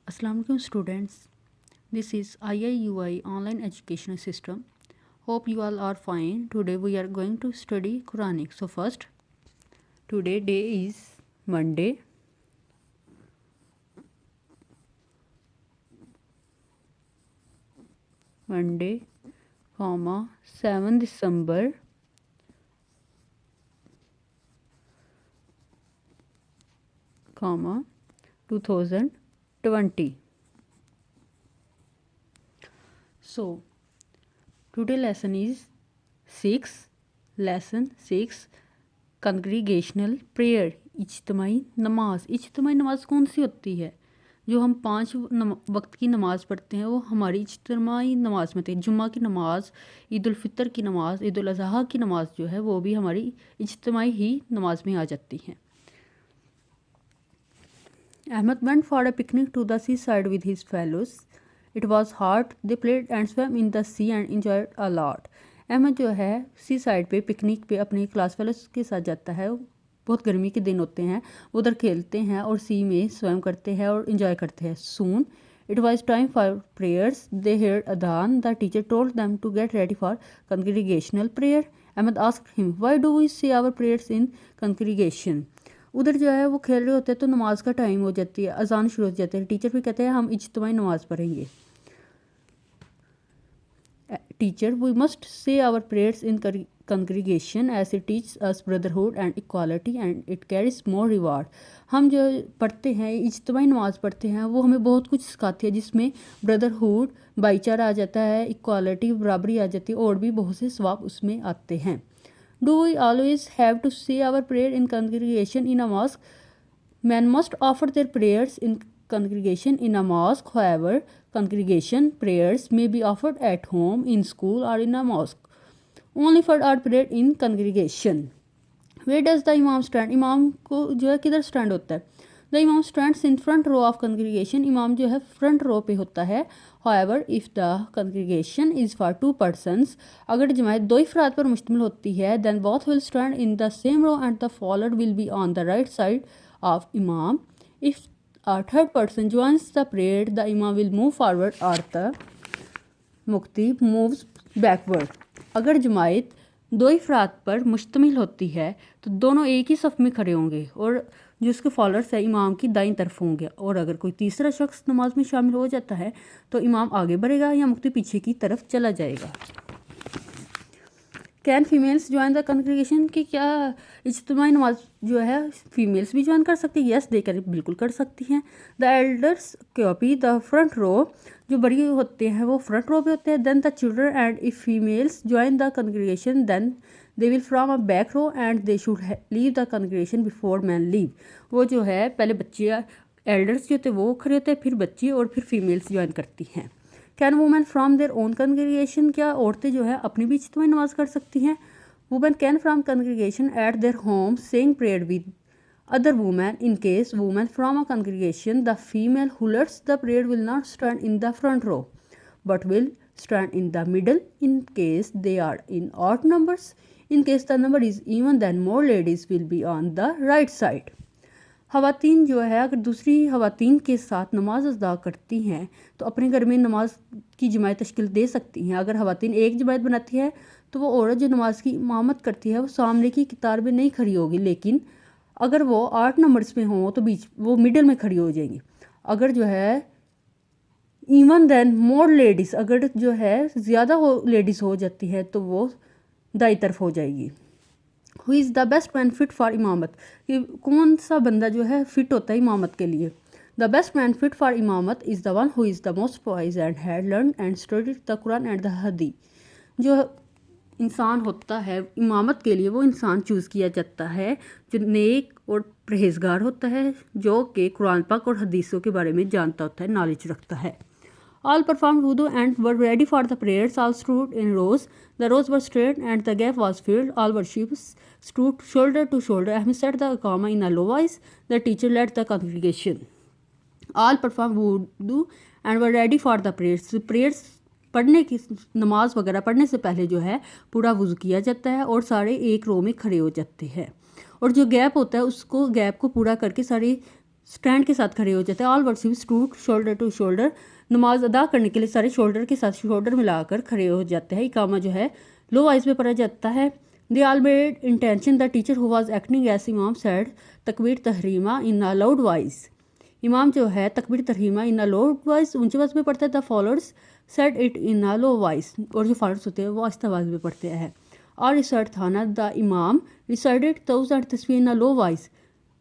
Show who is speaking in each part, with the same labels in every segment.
Speaker 1: Assalamu alaikum students. This is IIUI online educational system. Hope you all are fine. Today we are going to study Quranic. So first, today day is Monday. Monday, 7 December 2020. So today lesson is 6. Lesson 6, Congregational Prayer. इज्तिमाई नमाज. इज्तिमाई नमाज कौन सी होती है? जो हम 5 वक्त की नमाज पढ़ते हैं वो हमारी इज्तिमाई नमाज में थे. जुम्मा की नमाज, ईद उल फितर की नमाज, ईद उल अज़हा की नमाज जो है वो भी हमारी इज्तिमाई ही नमाज में आ जाती हैं. Ahmed went for a picnic to the seaside with his fellows. It was hot. They played and swam in the sea and enjoyed a lot. Ahmad जो है सी साइड पे पिकनिक पे अपने क्लास फेलोज के साथ जाता है. बहुत गर्मी के दिन होते हैं, उधर खेलते हैं और सी में स्वयं करते हैं और इन्जॉय करते हैं. Soon it was time for prayers. They heard अदान. The teacher told them to get ready for congregational prayer. Ahmad asked him, why do we say our prayers in congregation. उधर जो है वो खेल रहे होते हैं तो नमाज का टाइम हो जाती है, अजान शुरू हो जाती है. टीचर भी कहते हैं हम इज्तिमाई नमाज पढ़ेंगे. Teacher, we must say our prayers in congregation as it teaches us brotherhood and equality and it carries more reward. हम जो पढ़ते हैं इज्तिमाई नमाज पढ़ते हैं वो हमें बहुत कुछ सिखाती है जिसमें ब्रदरहुड भाईचारा आ जाता है, इक्वालिटी बराबरी आ जाती है और भी बहुत से सवाब उसमें आते हैं. Do we always have to say our prayer in congregation in a mosque? Men must offer their prayers in congregation in a mosque. However, congregation prayers may be offered at home, in school or in a mosque. Only for our prayer in congregation. Where does the imam stand? इमाम को जो है किधर stand होता है? The imam stands in front row of congregation. इमाम जो है फ्रंट रो पे होता है. However, if the congregation is for 2 persons, अगर जमात 2 अफराद पर मुश्तमिल होती है, then both will stand in the same row and the followed will be on the right side of imam. If a third person joins the prayer, the imam will move forward or the मुक्ति moves backward. अगर जमात 2 अफराद पर मुश्तमिल होती है तो दोनों एक ही सफ़ में खड़े होंगे और जो उसके फॉलोअर्स है इमाम की दाईं तरफ होंगे. और अगर कोई तीसरा शख्स नमाज में शामिल हो जाता है तो इमाम आगे बढ़ेगा या मुक्ति पीछे की तरफ चला जाएगा. Can females join the congregation. कि क्या इज्तिमाई नमाज जो है फीमेल्स भी ज्वाइन कर सकती है? यस, दे कर बिल्कुल कर सकती हैं. The elders copy the front row. जो बड़ी होते हैं वो फ्रंट रो पे होते हैं. Then the children and if females join the congregation then they will from a back row and they should leave the congregation before man leave. वो जो है पहले बच्चे एल्डर्स जो होते हैं वो खड़े होते हैं, फिर बच्चे और फिर फीमेल्स ज्वाइन करती हैं. Can women from their own congregation. क्या औरतें जो है अपनी भी इज्तिमाई नमाज कर सकती हैं? Women can from congregation eight their home saying prayer with other women. In case women from a congregation, the female who leads the prayer will not stand in the front row but will stand in the middle. In case they are in odd numbers, in case the number is even, then more ladies will be on the right side. ख़वातीन जो है अगर दूसरी ख़वातीन के साथ नमाज अदा करती हैं तो अपने घर में नमाज की जमात तश्कील दे सकती हैं. अगर ख़वातीन एक जमात बनाती है तो वो औरत जो नमाज की इमामत करती है वो सामने की कतार में नहीं खड़ी होगी, लेकिन अगर वो 8 नंबर्स में हों तो बीच वो मिडल में खड़ी हो जाएंगी. अगर जो है इवन देन मोर लेडीज़, अगर जो है ज़्यादा हो लेडीज़ हो जाती है तो वो दाई तरफ हो जाएगी. Who is the best man fit for इमामत. कि कौन सा बंदा जो है फिट होता है इमामत के लिए? The best man fit for इमामत is the one who is the most wise and had learn and studied the Quran and the हदीस. जो इंसान होता है इमामत के लिए वो इंसान चूज़ किया जाता है जो नेक और परहेजगार होता है, जो कि कुरान पाक और हदीसों के बारे में जानता होता है, नॉलेज रखता है. All performed wudu and were ready for the prayers. All stood in rows. The rows were straight and the gap was filled. All worshippers stood shoulder to shoulder. Ahmed said the Iqama in a low voice. The teacher led the congregation. All performed wudu and were ready for the prayers. Prayers पढ़ने की नमाज वगैरह पढ़ने से पहले जो है पूरा वुज़ू किया जाता है और सारे एक रो में खड़े हो जाते हैं और जो गैप होता है उसको गैप को पूरा करके सारे स्टैंड के साथ खड़े हो जाते हैं। All worship stood shoulder to shoulder, नमाज अदा करने के लिए सारे शोल्डर के साथ शोल्डर मिलाकर खड़े हो जाते हैं। इकामा जो है लो वॉइस में पढ़ा जाता है। They all made intention the teacher who was acting as इमाम सेड तकबीर तहरीमा इन अ लाउड वॉइस। इमाम जो है तकबीर तहरीमा इन अ लाउड वॉइस ऊंची आवाज़ में पढ़ता है। The followers said it in a low voice, और जो फॉलोअर्स होते हैं वो आहिस्ता आवाज़ में पढ़ते हैं। और रिसर्ट थाना द इमाम रिसाइडेड तौज़ एंड तस्वीर इन अ लो वॉइस।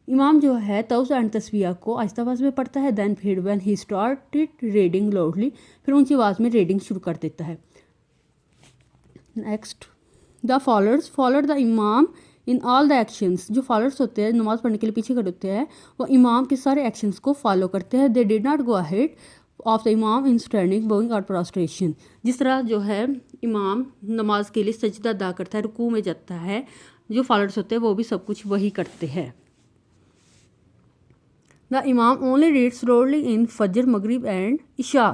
Speaker 1: इमाम जो है तौज़ एंड तस्वीर को आहिस्ता आवाज़ में पढ़ता है। देन फिर when he started reading loudly, फिर ऊंची आवाज़ में रीडिंग शुरू कर देता है। Next, the followers followed the इमाम इन ऑल द एक्शंस। जो फॉलोअर्स होते हैं नमाज़ पढ़ने के लिए पीछे खड़े होते हैं वो इमाम के सारे एक्शंस को फॉलो करते हैं। They did not go ahead of the इमाम इन स्टैंडिंग बोइंग और प्रोस्ट्रेशन। जिस तरह जो है इमाम नमाज के लिए सजदा अदा करता है, रुकू में जाता है, जो फॉलोअर्स होते हैं वो भी सब कुछ वही करते हैं। द इमाम ओनली रीड्स स्लोली इन फजर मगरिब एंड इशा।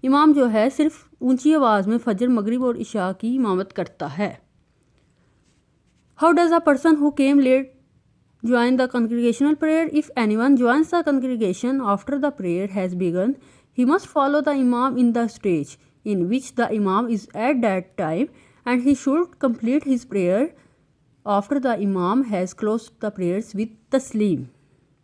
Speaker 1: इमाम जो है सिर्फ ऊंची आवाज़ में फजर मगरिब और इशा की इमामत करता है। How does a person who came late join the congregational prayer? If anyone joins the congregation after the prayer has begun, he must follow the imam in the stage in which the imam is at that time, and he should complete his prayer after the imam has closed the prayers with taslim.